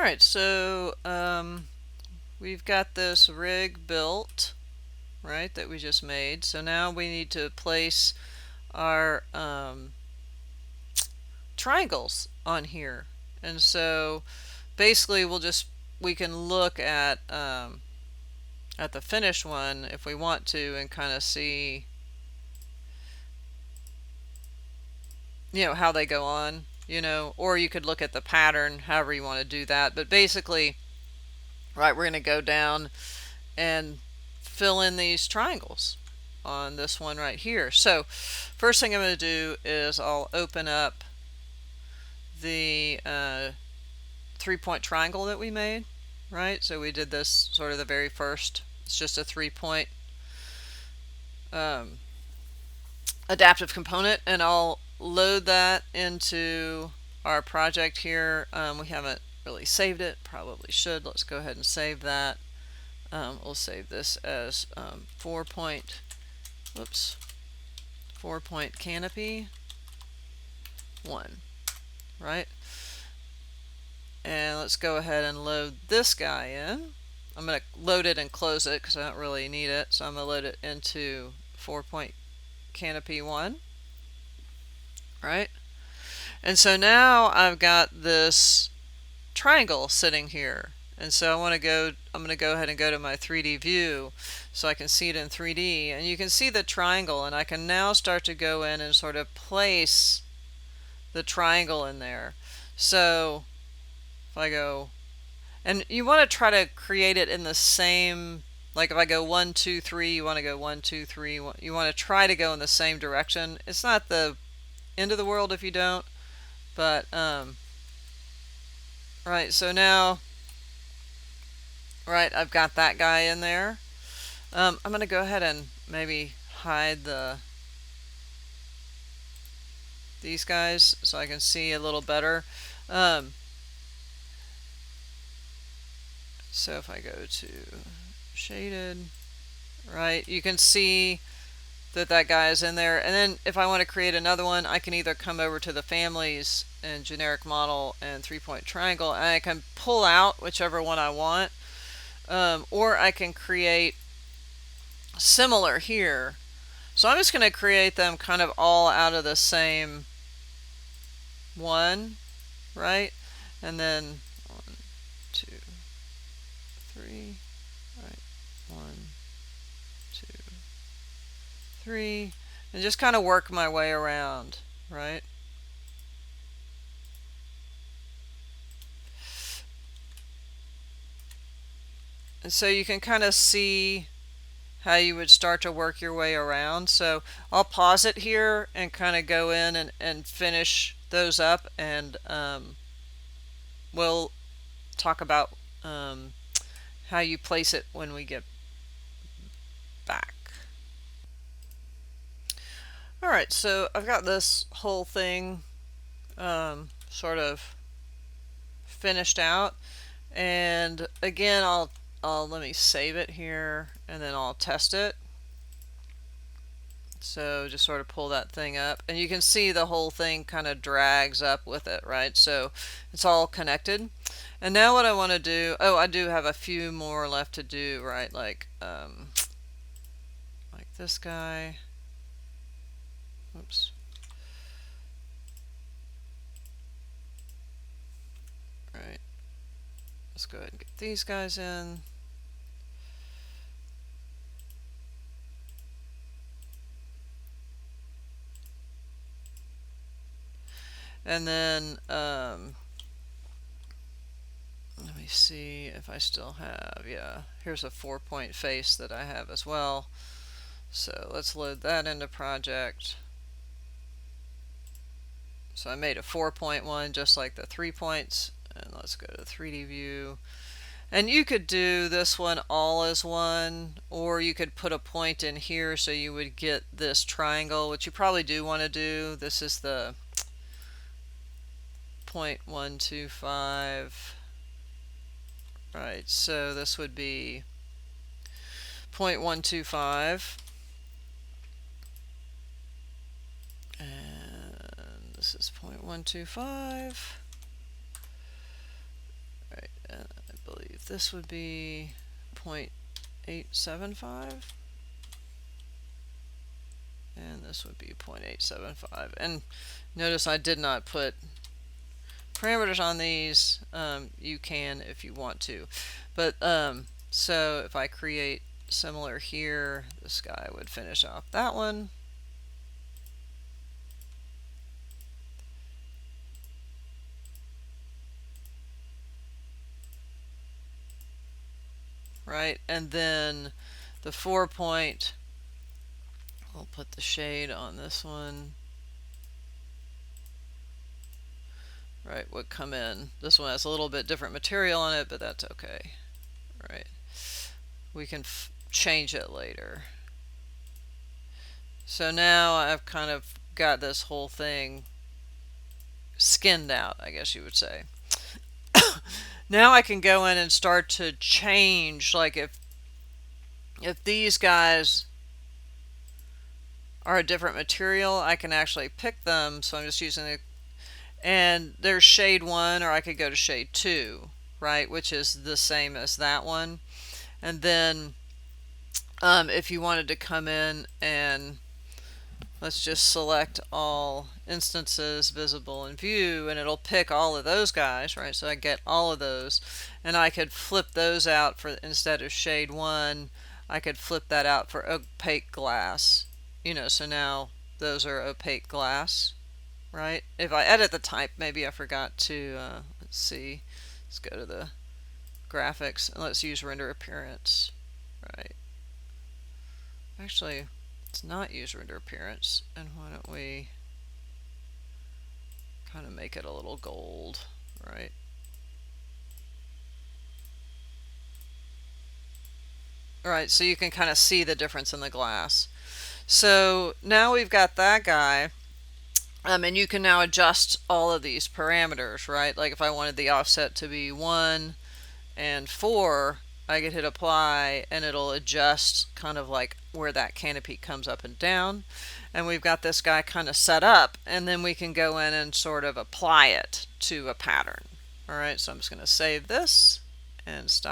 Alright, so we've got this rig built, right, that we just made. So now we need to place our triangles on here. And so basically we can look at the finished one if we want to and kind of see, how they go on, or you could look at the pattern, however you want to do that. But basically, right, we're going to go down and fill in these triangles on this one right here. So first thing I'm going to do is I'll open up the 3-point triangle that we made, right? So we did this sort of the very first. It's just a 3-point adaptive component, and I'll load that into our project here. We haven't really saved it, probably should. Let's go ahead and save that. We'll save this as 4-point canopy 1, right? And let's go ahead and load this guy in. I'm going to load it and close it because I don't really need it. So I'm going to load it into 4-point canopy 1, right? And so now I've got this triangle sitting here. And so I'm going to go ahead and go to my 3D view so I can see it in 3D. And you can see the triangle, and I can now start to go in and sort of place the triangle in there. So if I go, and you want to try to create it in the same, like if I go 1, 2, 3, you want to go 1, 2, 3. You want to try to go in the same direction. It's not the end of the world if you don't, but right, so now, right, I've got that guy in there. I'm going to go ahead and maybe hide these guys so I can see a little better. So if I go to shaded, right, you can see that guy is in there. And then if I want to create another one, I can either come over to the families and generic model and 3-point triangle, and I can pull out whichever one I want, or I can create similar here. So I'm just going to create them kind of all out of the same one, right? And then 1, 2, 3, right, 1, 2, 3, and just kind of work my way around, right? And so you can kind of see how you would start to work your way around. So I'll pause it here and kind of go in and finish those up, and we'll talk about how you place it when we get back. Alright, so I've got this whole thing sort of finished out, and again I'll let me save it here and then I'll test it. So just sort of pull that thing up, and you can see the whole thing kind of drags up with it, right? So it's all connected. And now what I want to do, I do have a few more left to do, right? Like this guy. Oops. Right. Let's go ahead and get these guys in. And then let me see if I still have, yeah, here's a 4-point face that I have as well. So let's load that into project. So I made a 4-point one just like the 3 points, and let's go to 3D view. And you could do this one all as one, or you could put a point in here so you would get this triangle, which you probably do want to do. This is the 0.125. Right, so this would be 0.125. And this is 0.125. Right, believe this would be 0.875. And this would be 0.875. And notice I did not put parameters on these. You can if you want to. But so if I create similar here, this guy would finish off that one. Right, and then the 4-point, we'll put the shade on this one. Right, would come in. This one has a little bit different material on it, but that's okay. Right, we can change it later. So now I've kind of got this whole thing skinned out, I guess you would say. Now I can go in and start to change, like if these guys are a different material, I can actually pick them. So I'm just using it, and there's shade 1, or I could go to shade 2, right, which is the same as that one. And then if you wanted to come in and let's just select all instances visible in view, and it'll pick all of those guys, right? So I get all of those, and I could flip those out for, instead of shade 1, I could flip that out for opaque glass. So now those are opaque glass, right? If I edit the type, maybe I forgot to, let's see, let's go to the graphics and let's use render appearance, right? Actually, let's not use render appearance, and why don't we kind of make it a little gold, right? Alright, so you can kind of see the difference in the glass. So now we've got that guy, and you can now adjust all of these parameters, right? Like if I wanted the offset to be 1 and 4, I could hit apply and it'll adjust kind of like where that canopy comes up and down. And we've got this guy kind of set up, and then we can go in and sort of apply it to a pattern. Alright, so I'm just going to save this and stop.